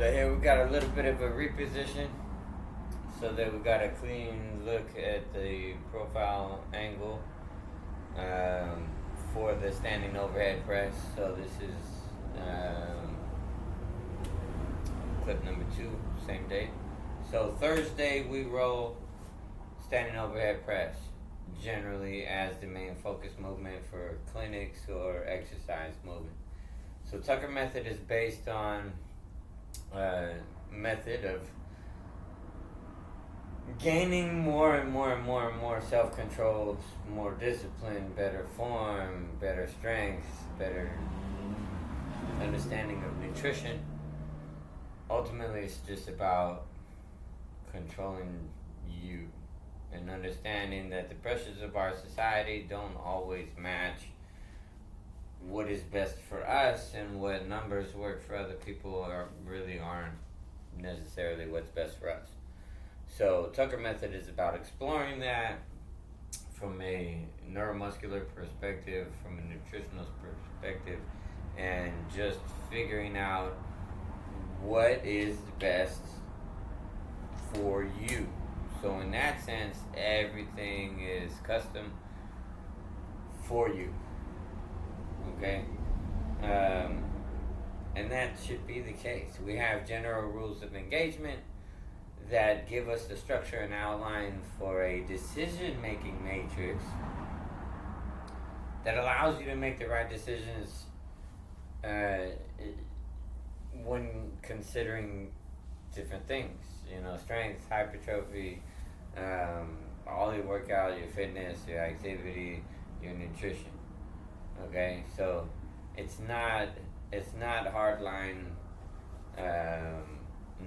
So here we got a little bit of a reposition so that we got a clean look at the profile angle um, for the standing overhead press. So this is clip number 2, same day. So Thursday we roll standing overhead press generally as the main focus movement for clinics or exercise movement. So Tucker method is based on method of gaining more and more and more and more self-control, more discipline, better form, better strength, better understanding of nutrition. Ultimately, it's just about controlling you and understanding that the pressures of our society don't always match what is best for us, and what numbers work for other people really aren't necessarily what's best for us. So Tucker method is about exploring that from a neuromuscular perspective, from a nutritional perspective, and just figuring out what is best for you. So in that sense, everything is custom for you. Okay? And that should be the case. We have general rules of engagement that give us the structure and outline for a decision-making matrix that allows you to make the right decisions when considering different things. You know, strength, hypertrophy, all your workout, your fitness, your activity, your nutrition. Okay, so it's not hardline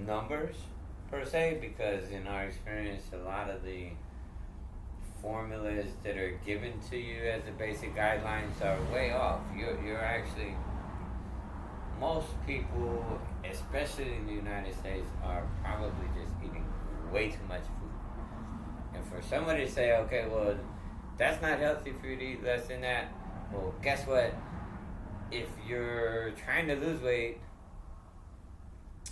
numbers per se, because in our experience, a lot of the formulas that are given to you as the basic guidelines are way off. You're actually, most people, especially in the United States, are probably just eating way too much food. And for somebody to say, okay, well, that's not healthy for you to eat less than that. Well, guess what? If you're trying to lose weight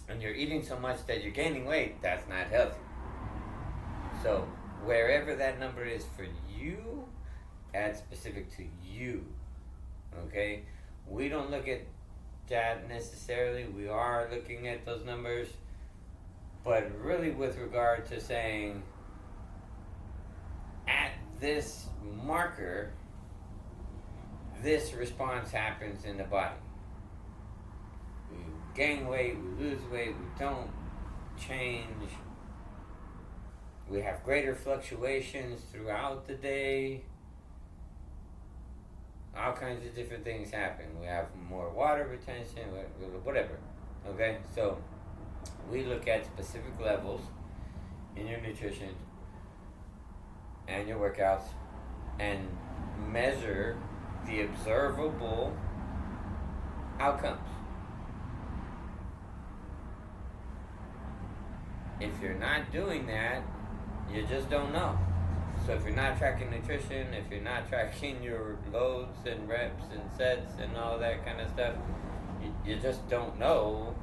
and you're eating so much that you're gaining weight, that's not healthy. So wherever that number is for you, that's specific to you. Okay? We don't look at that necessarily. We are looking at those numbers, but really with regard to saying at this marker, this response happens in the body. We gain weight, we lose weight, we don't change. We have greater fluctuations throughout the day. All kinds of different things happen. We have more water retention, whatever. Okay, so we look at specific levels in your nutrition and your workouts and measure the observable outcomes. If you're not doing that, you just don't know. So if you're not tracking nutrition, if you're not tracking your loads and reps and sets and all that kind of stuff, you just don't know.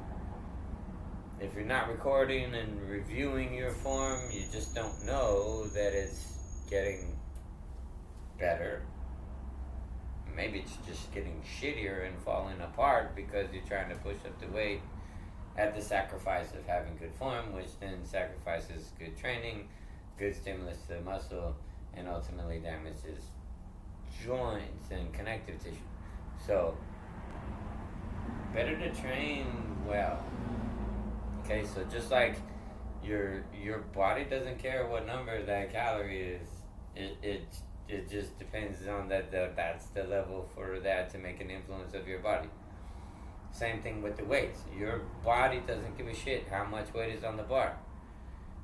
If you're not recording and reviewing your form, you just don't know that it's getting better. Maybe it's just getting shittier and falling apart because you're trying to push up the weight at the sacrifice of having good form, which then sacrifices good training, good stimulus to the muscle, and ultimately damages joints and connective tissue. So, better to train well. Okay, so just like your body doesn't care what number that calorie is, it just depends on that's the level for that to make an influence of your body. Same thing with the weights. Your body doesn't give a shit how much weight is on the bar.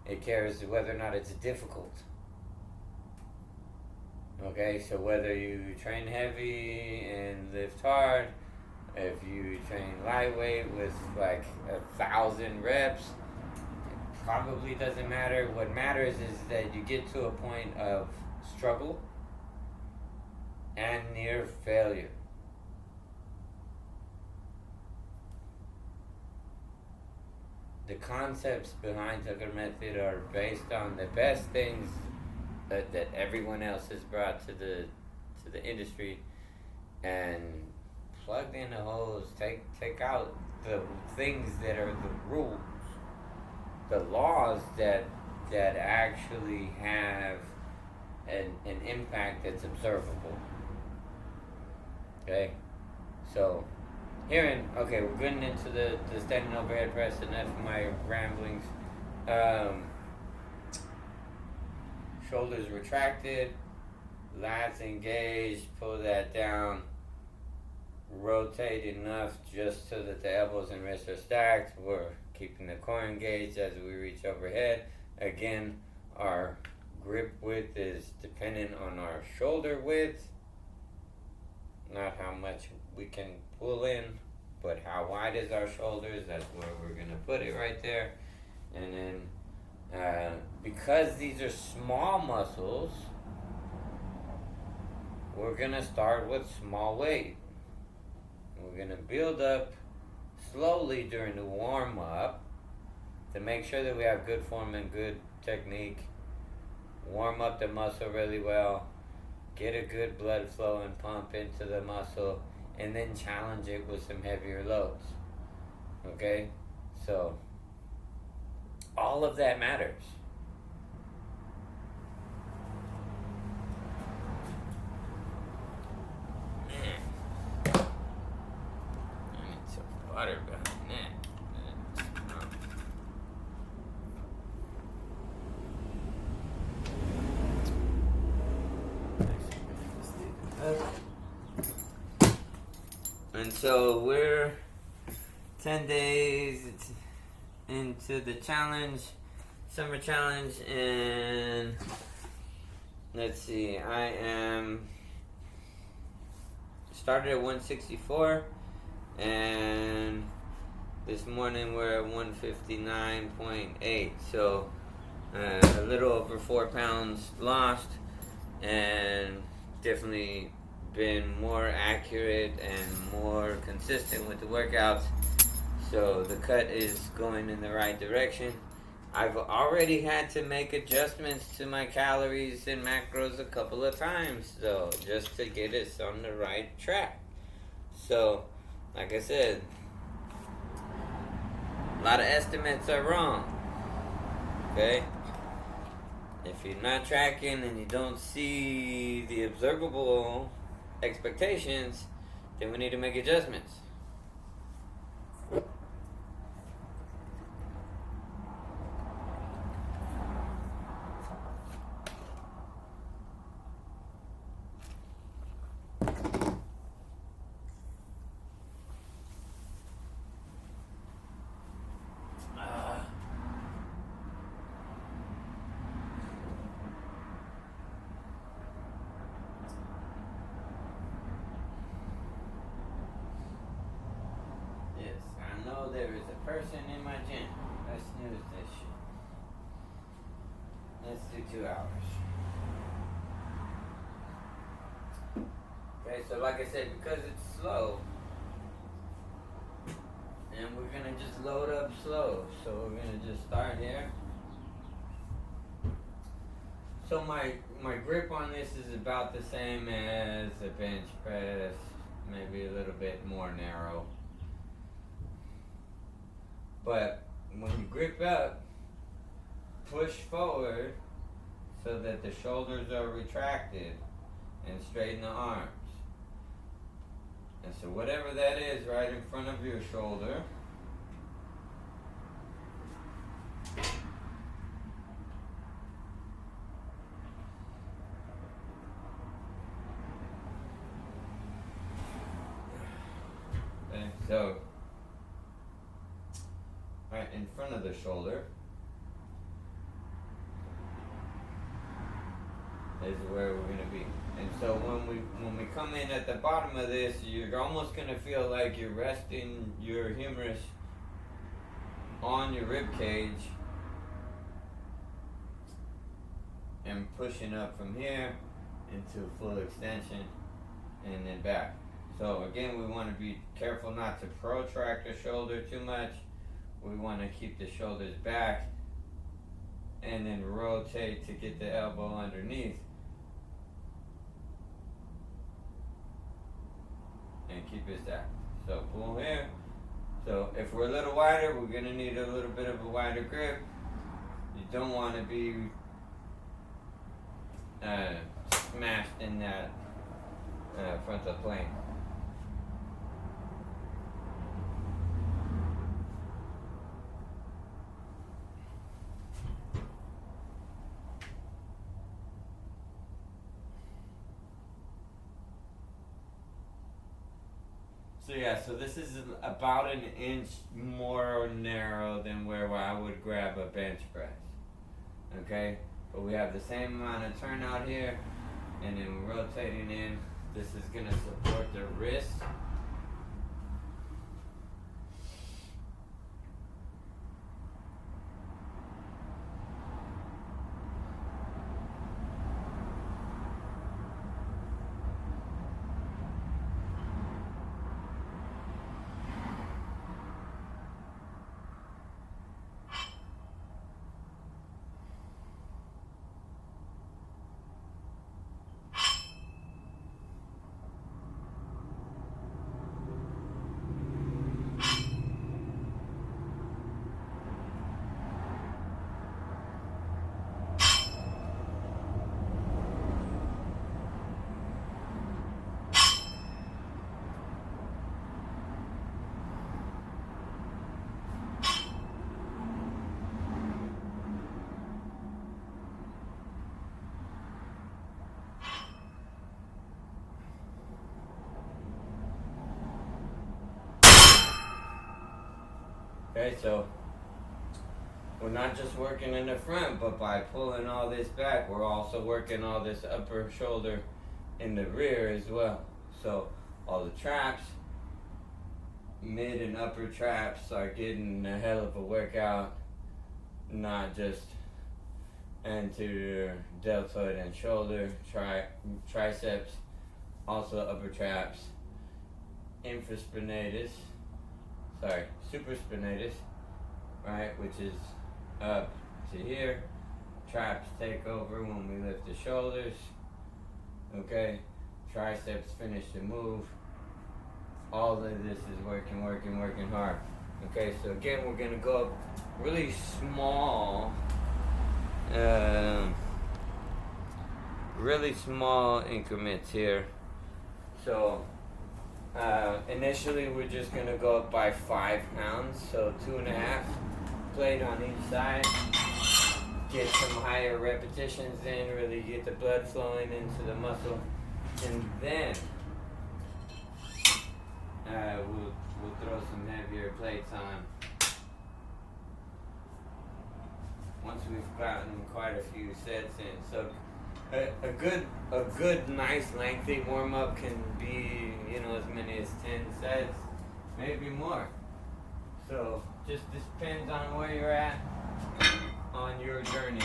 It cares whether or not it's difficult. Okay, so whether you train heavy and lift hard, if you train lightweight with like 1,000 reps, it probably doesn't matter. What matters is that you get to a point of struggle and near failure. the concepts behind Tucker Method are based on the best things that everyone else has brought to the industry, and plugged in the holes. Take out the things that are the rules, the laws that actually have an impact that's observable. Okay, so okay, we're getting into the standing overhead press. Enough of my ramblings. Shoulders retracted, lats engaged. Pull that down. Rotate enough just so that the elbows and wrists are stacked. We're keeping the core engaged as we reach overhead. Again, our grip width is dependent on our shoulder width, not how much we can pull in, but how wide is our shoulders. That's where we're going to put it right there. And then because these are small muscles, we're going to start with small weight. We're going to build up slowly during the warm-up to make sure that we have good form and good technique. Warm up the muscle really well. Get a good blood flow and pump into the muscle, and then challenge it with some heavier loads. Okay? So, all of that matters. Man. I need some water behind that. And so we're 10 days into the challenge, summer challenge, and let's see, I am started at 164, and this morning we're at 159.8, so a little over 4 pounds lost, and definitely been more accurate and more consistent with the workouts, so the cut is going in the right direction. I've already had to make adjustments to my calories and macros a couple of times, though, just to get us on the right track. So, like I said, a lot of estimates are wrong, okay? If you're not tracking and you don't see the observable expectations, then we need to make adjustments. There is a person in my gym. Let's snooze this shit. Let's do 2 hours. Okay, so like I said, because it's slow, and we're gonna just load up slow. So we're gonna just start here. So my grip on this is about the same as a bench press, maybe a little bit more narrow. But when you grip up, push forward so that the shoulders are retracted, and straighten the arms. And so whatever that is right in front of your shoulder, okay, so right in front of the shoulder is where we're going to be. And so when we come in at the bottom of this, you're almost going to feel like you're resting your humerus on your rib cage and pushing up from here into full extension and then back. So again, we want to be careful not to protract the shoulder too much. we want to keep the shoulders back and then rotate to get the elbow underneath and keep it stacked. So pull here. So if we're a little wider, we're gonna need a little bit of a wider grip. You don't want to be smashed in that frontal plane. So yeah, so this is about an inch more narrow than where I would grab a bench press. Okay? But we have the same amount of turnout here, and then rotating in, this is gonna support the wrist. Okay, so we're not just working in the front, but by pulling all this back, we're also working all this upper shoulder in the rear as well. So all the traps, mid and upper traps are getting a hell of a workout, not just anterior deltoid and shoulder, triceps, also upper traps, supraspinatus, right, which is up to here. Traps take over when we lift the shoulders. Okay, triceps finish the move. All of this is working hard. Okay, so again, we're gonna go up really small increments here. So initially we're just gonna go up by 5 pounds, so 2.5 plate on each side. Get some higher repetitions in, really get the blood flowing into the muscle, and then we'll throw some heavier plates on once we've gotten quite a few sets in. So a good nice lengthy warm up can be, as many as 10 sets, maybe more. So just depends on where you're at on your journey.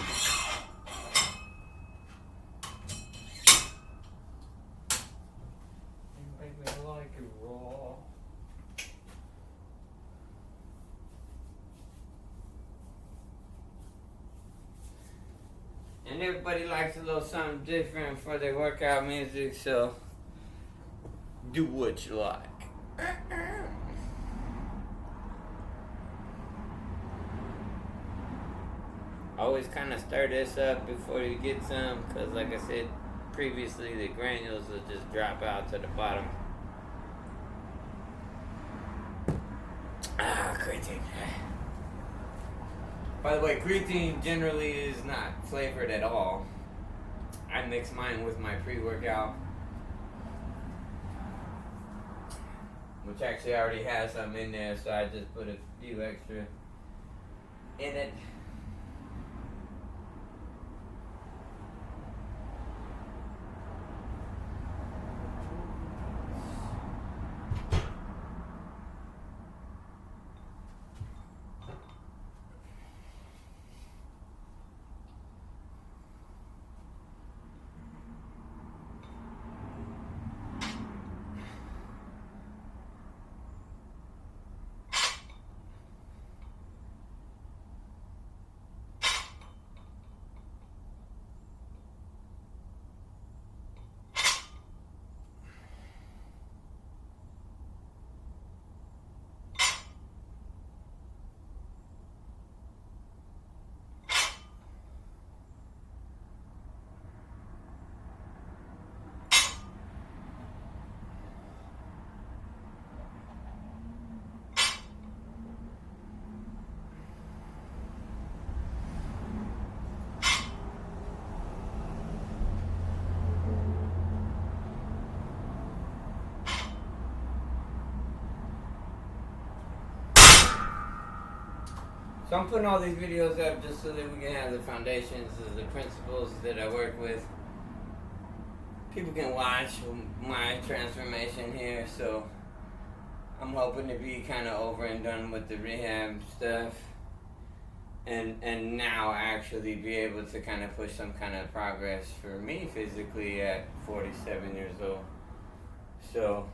Make me like it raw. And everybody likes a little something different for their workout music, so do what you like. Always kind of stir this up before you get some, because like I said previously, the granules will just drop out to the bottom. Creatine. By the way, creatine generally is not flavored at all. I mix mine with my pre-workout, which actually already has some in there, so I just put a few extra in it. So I'm putting all these videos up just so that we can have the foundations, the principles that I work with. People can watch my transformation here, so I'm hoping to be kind of over and done with the rehab stuff, and now actually be able to kind of push some kind of progress for me physically at 47 years old. So,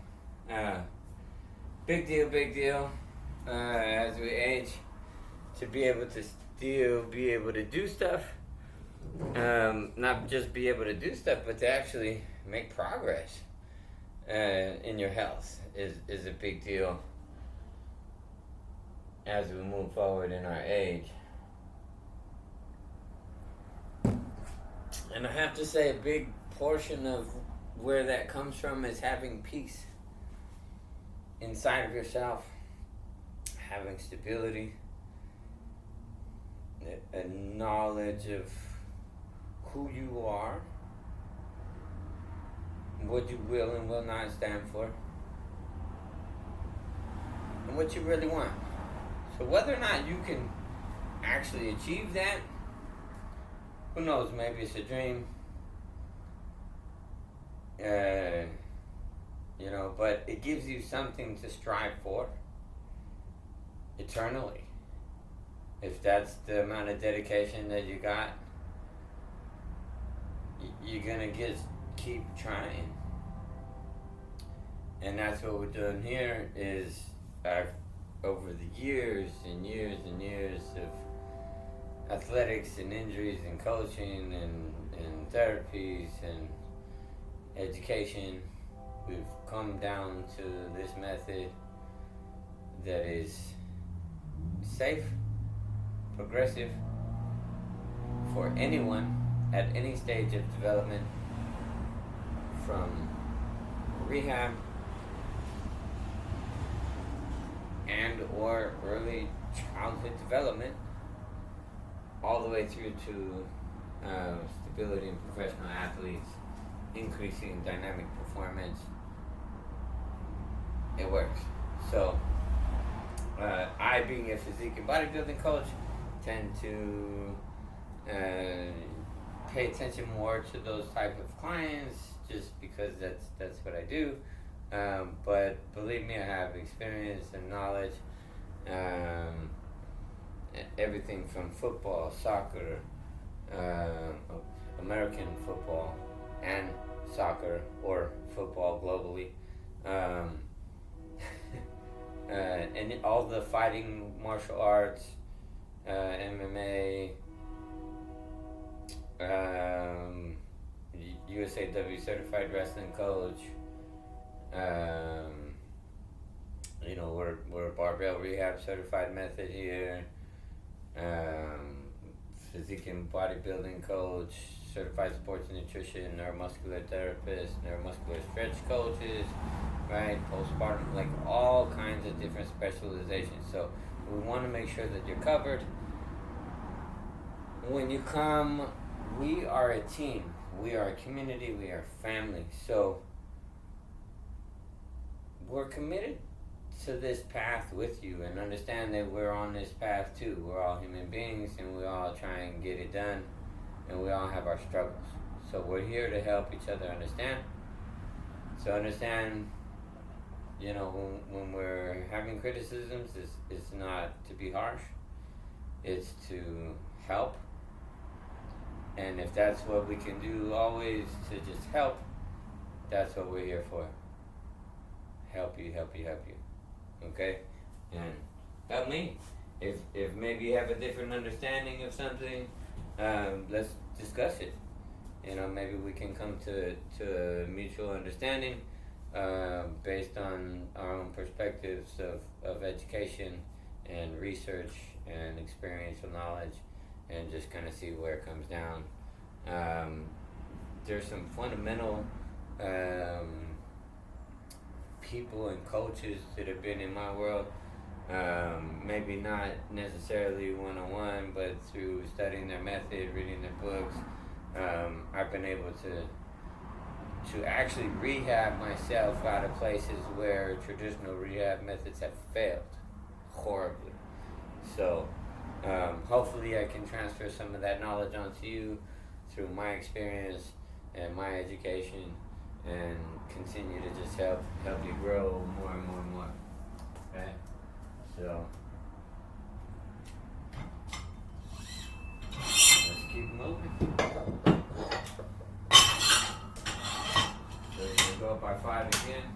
big deal, as we age, to be able to still be able to do stuff. Not just be able to do stuff, but to actually make progress in your health is a big deal as we move forward in our age. And I have to say, a big portion of where that comes from is having peace inside of yourself, having stability, a knowledge of who you are, what you will and will not stand for, and what you really want. So whether or not you can actually achieve that, who knows, maybe it's a dream, but it gives you something to strive for eternally. If that's the amount of dedication that you got, you're gonna keep trying. And that's what we're doing here is over the years and years and years of athletics and injuries and coaching and therapies and education, we've come down to this method that is safe, progressive for anyone at any stage of development, from rehab and or early childhood development all the way through to stability in professional athletes, increasing dynamic performance. It works. So I, being a physique and bodybuilding coach, tend to pay attention more to those type of clients just because that's what I do. But believe me, I have experience and knowledge. Everything from football, soccer, American football, and soccer or football globally, and all the fighting, martial arts, MMA, USAW certified wrestling coach. We're a barbell rehab certified method here. Physique and bodybuilding coach, certified sports nutrition, neuromuscular therapist, neuromuscular stretch coaches, right? Postpartum, like all kinds of different specializations. So we want to make sure that you're covered. When you come, we are a team. We are a community. We are family. So we're committed to this path with you, and understand that we're on this path too. We're all human beings, and we all try and get it done, and we all have our struggles. So we're here to help each other understand. So understand, when we're having criticisms, it's not to be harsh. It's to help. And if that's what we can do always, to just help, that's what we're here for. Help you. Okay? And help me. If maybe you have a different understanding of something, let's discuss it. Maybe we can come to a mutual understanding based on our own perspectives of education and research and experiential knowledge, and just kind of see where it comes down. There's some fundamental people and coaches that have been in my world, maybe not necessarily one-on-one, but through studying their method, reading their books, I've been able to actually rehab myself out of places where traditional rehab methods have failed horribly. So Hopefully I can transfer some of that knowledge onto you through my experience and my education, and continue to just help you grow more and more and more. Okay? So let's keep moving. So we're gonna go up by 5 again.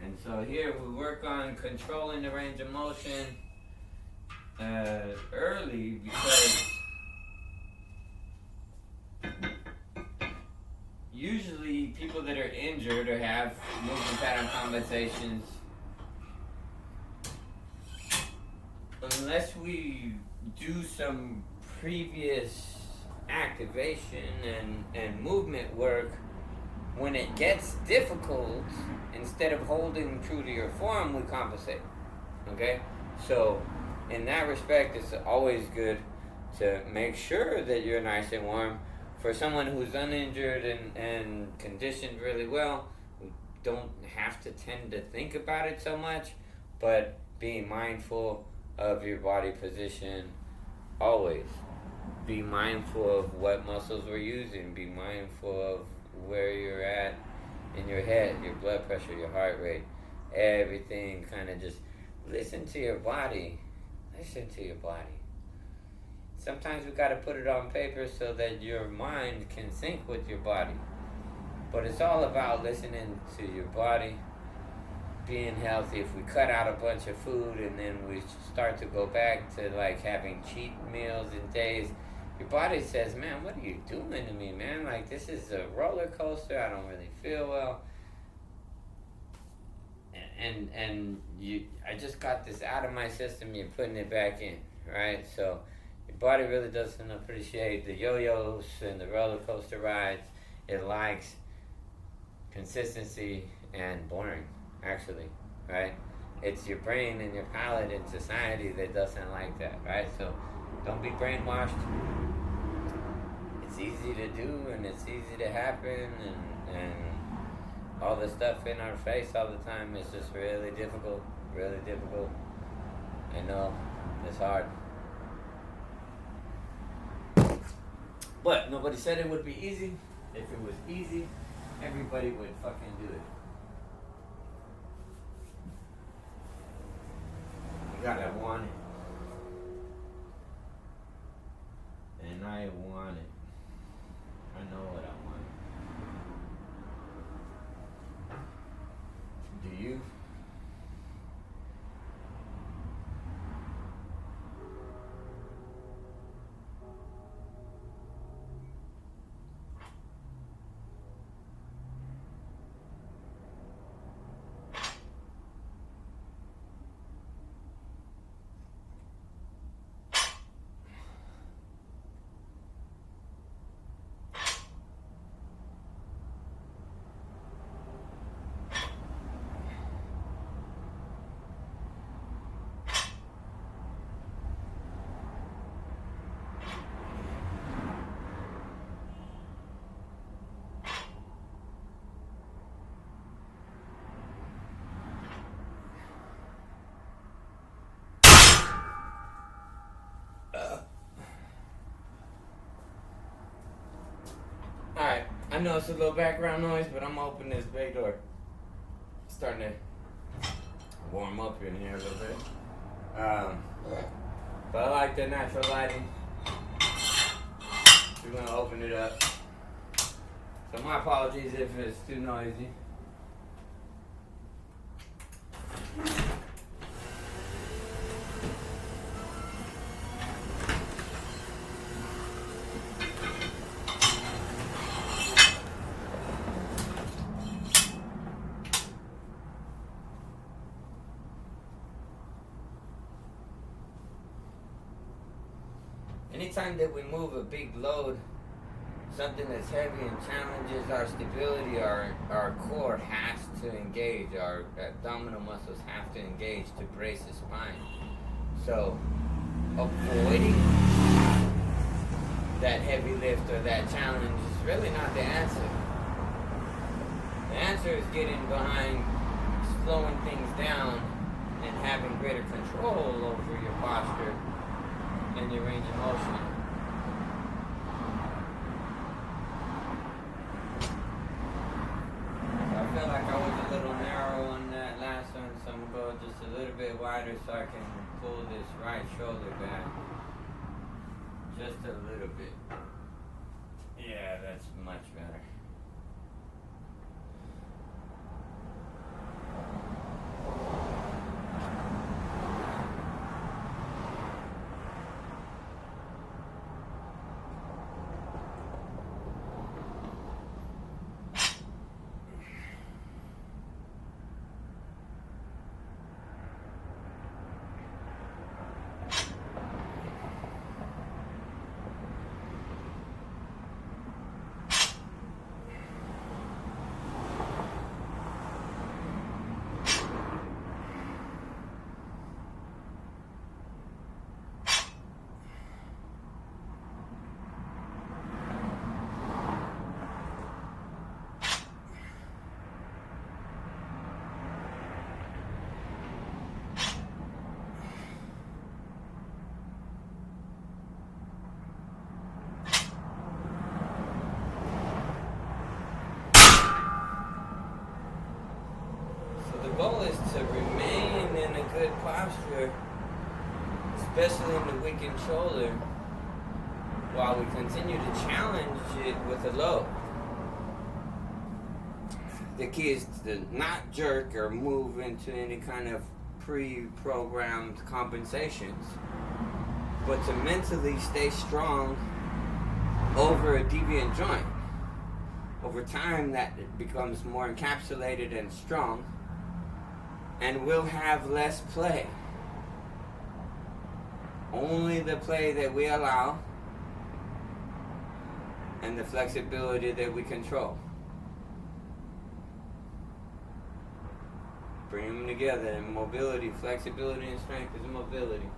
And so here we work on controlling the range of motion early, because usually people that are injured or have movement pattern compensations, unless we do some previous activation and movement work, when it gets difficult, instead of holding true to your form, we compensate. Okay? So in that respect, it's always good to make sure that you're nice and warm. For someone who's uninjured and conditioned really well, we don't have to tend to think about it so much, but being mindful of your body position always. Be mindful of what muscles we're using. Be mindful of where you're at in your head, your blood pressure, your heart rate, everything. Kind of just listen to your body. Listen to your body. Sometimes we got to put it on paper so that your mind can sync with your body. But it's all about listening to your body, being healthy. If we cut out a bunch of food and then we start to go back to like having cheat meals and days, your body says, man, what are you doing to me, man? Like, this is a roller coaster. I don't really feel well. And I just got this out of my system. You're putting it back in, right? So your body really doesn't appreciate the yo-yos and the roller coaster rides. It likes consistency and boring, actually, right? It's your brain and your palate in society that doesn't like that, right? So don't be brainwashed. It's easy to do and it's easy to happen, and all the stuff in our face all the time is just really difficult, really difficult. I know, it's hard. But nobody said it would be easy. If it was easy, everybody would fucking do it. You gotta want it. And I want it. I know what I want. Do you? Alright, I know it's a little background noise, but I'm opening this bay door. It's starting to warm up in here a little bit. But I like the natural lighting. We're gonna open it up. So my apologies if it's too noisy. Anytime that we move a big load, something that's heavy and challenges our stability, our core has to engage, our abdominal muscles have to engage to brace the spine. So avoiding that heavy lift or that challenge is really not the answer. The answer is getting behind, slowing things down, and having greater control over your posture and your range of motion. So I feel like I was a little narrow on that last one, so I'm going to go just a little bit wider so I can pull this right shoulder back. Just a little bit. Yeah, that's much better. The goal is to remain in a good posture, especially in the weakened shoulder, while we continue to challenge it with a load. The key is to not jerk or move into any kind of pre-programmed compensations, but to mentally stay strong over a deviant joint. Over time, that becomes more encapsulated and strong, and we'll have less play. Only the play that we allow and the flexibility that we control. Bring them together, and mobility, flexibility, and strength is mobility.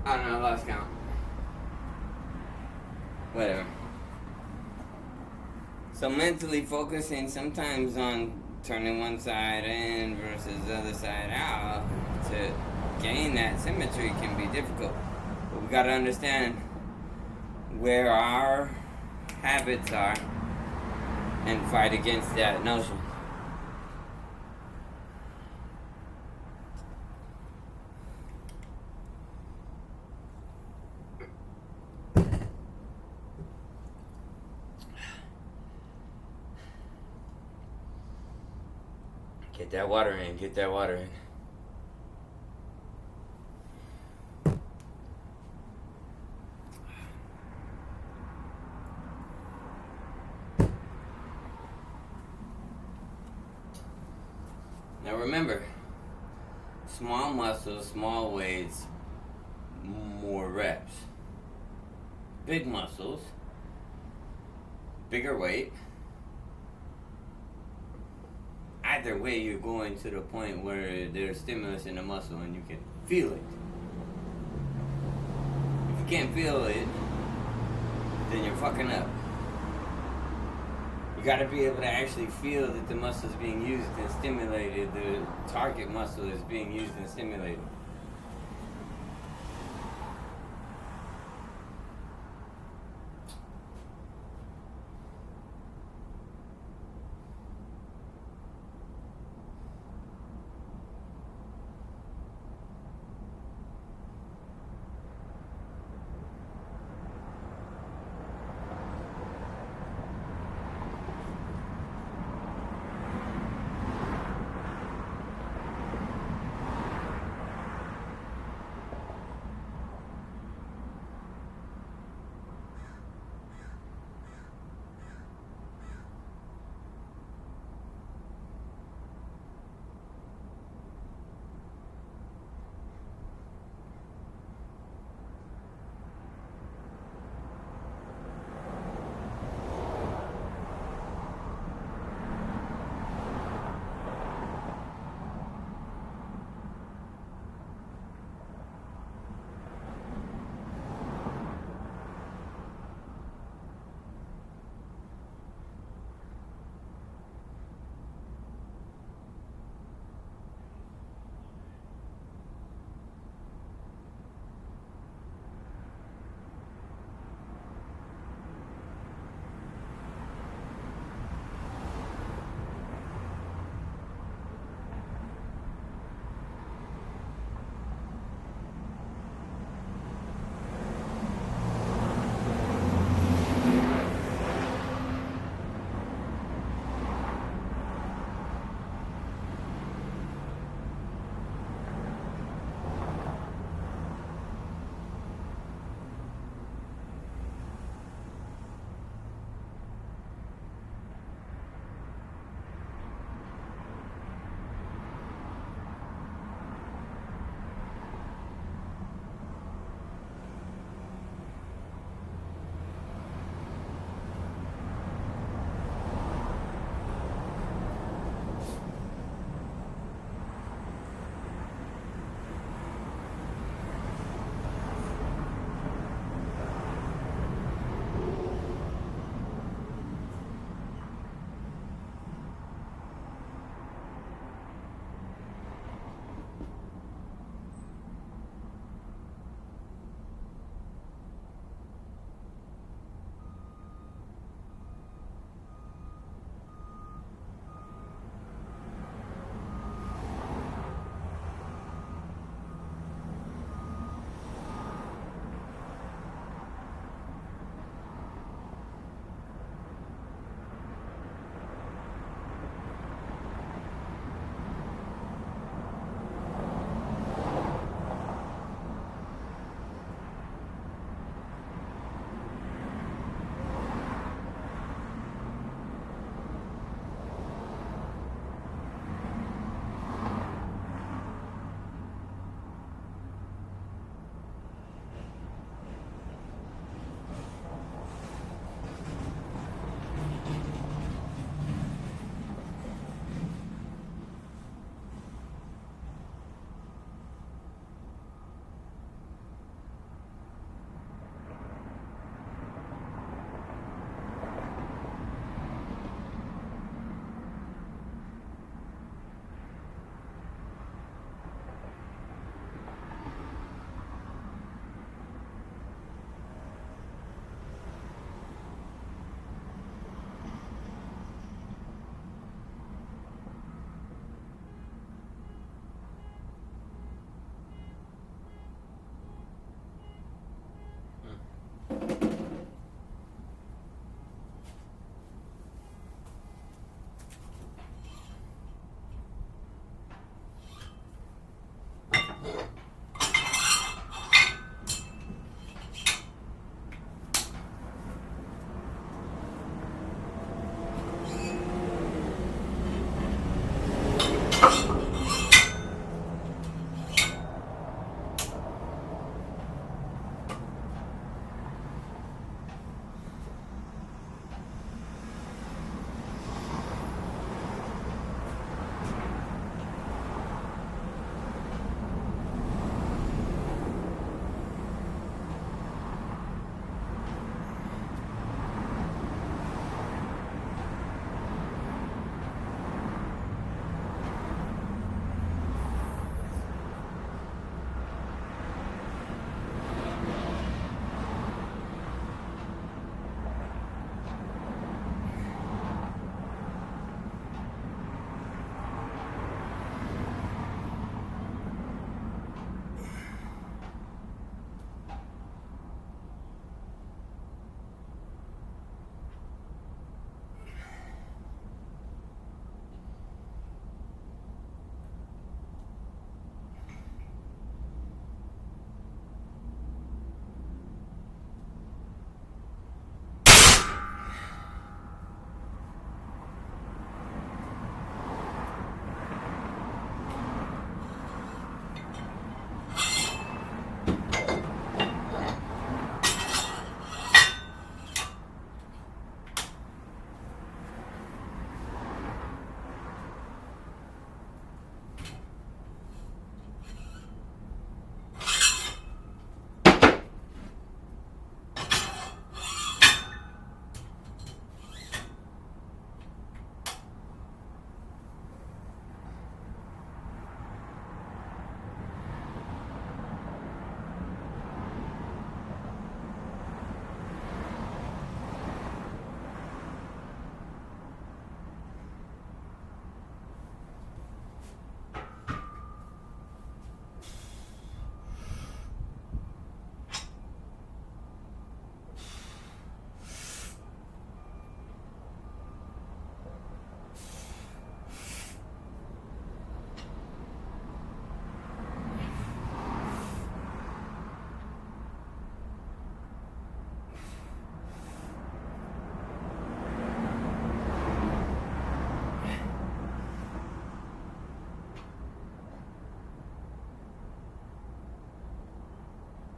I don't know, I lost count. Whatever. So mentally focusing sometimes on turning one side in versus the other side out to gain that symmetry can be difficult. But we got to understand where our habits are and fight against that notion. Get that water in, get that water in. Now remember, small muscles, small weights, more reps. Big muscles, bigger weight. Either way, you're going to the point where there's stimulus in the muscle and you can feel it. If you can't feel it, then you're fucking up. You gotta be able to actually feel that the muscle is being used and stimulated, the target muscle is being used and stimulated.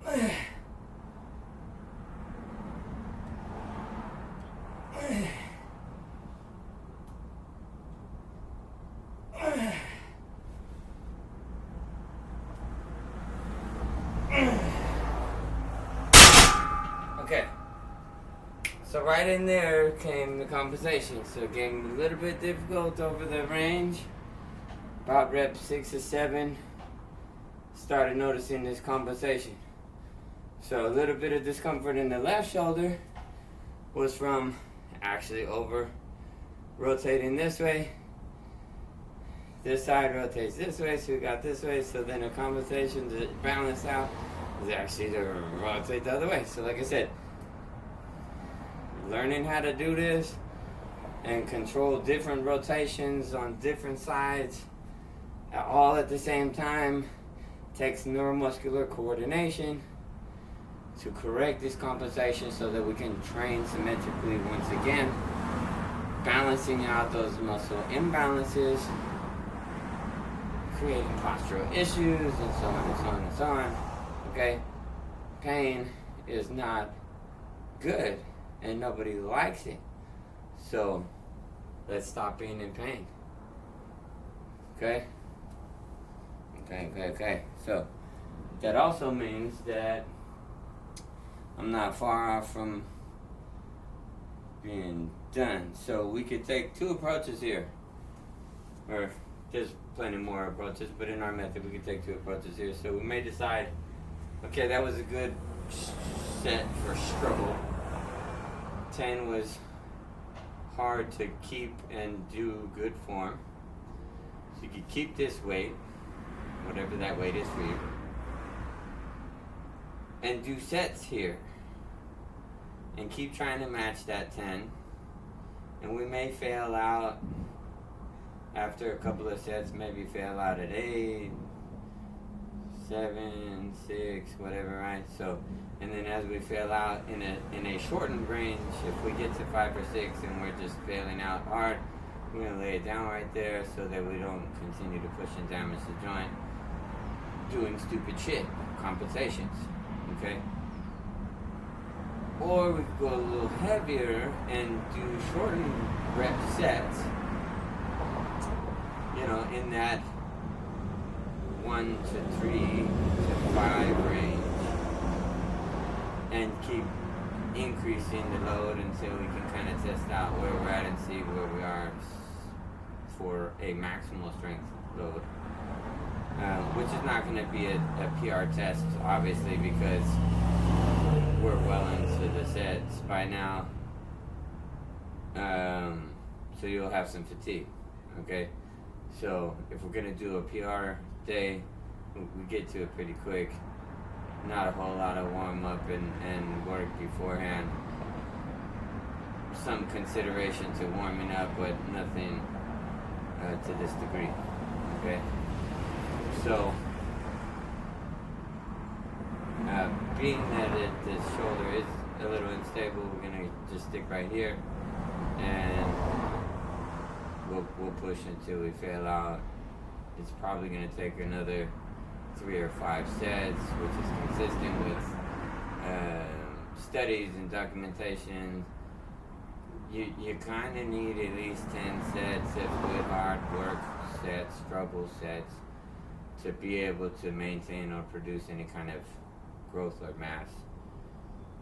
Okay. So right in there came the compensation. So it became a little bit difficult over the range. About rep 6 or 7, started noticing this compensation. So a little bit of discomfort in the left shoulder was from actually over rotating this way. This side rotates this way, so we got this way. So then the compensation to balance out is actually to rotate the other way. So like I said, learning how to do this and control different rotations on different sides all at the same time takes neuromuscular coordination to correct this compensation so that we can train symmetrically once again, balancing out those muscle imbalances, creating postural issues, and so on and so on and so on. Okay? Pain is not good, and nobody likes it. So, let's stop being in pain. Okay? Okay. So, that also means that I'm not far off from being done. So we could take 2 approaches here. Or there's plenty more approaches, but in our method we could take 2 approaches here. So we may decide, okay, that was a good set for struggle. 10 was hard to keep and do good form. So you could keep this weight, whatever that weight is for you, and do sets here and keep trying to match that 10. And we may fail out after a couple of sets, maybe fail out at 8, 7, 6, whatever, right? So, and then as we fail out in a shortened range, if we get to 5 or 6 and we're just failing out hard, we're gonna lay it down right there so that we don't continue to push and damage the joint doing stupid shit, compensations. Okay? Or we could go a little heavier and do shortened rep sets, you know, in that 1 to 3 to 5 range, and keep increasing the load until we can kind of test out where we're at and see where we are for a maximal strength load. Which is not going to be a PR test, obviously, because we're well into the sets by now. So you'll have some fatigue, okay? So if we're going to do a PR day, we get to it pretty quick. Not a whole lot of warm-up and work beforehand. Some consideration to warming up, but nothing to this degree, okay? So, being that the shoulder is a little unstable, we're gonna just stick right here, and we'll push until we fail out. It's probably gonna take another 3 or 5 sets, which is consistent with studies and documentation. You kind of need at least 10 sets of good hard work sets, struggle sets, to be able to maintain or produce any kind of growth or mass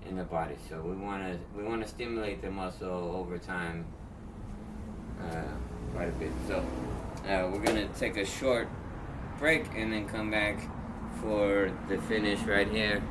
in the body. So we want to stimulate the muscle over time quite a bit. So we're gonna take a short break and then come back for the finish right here.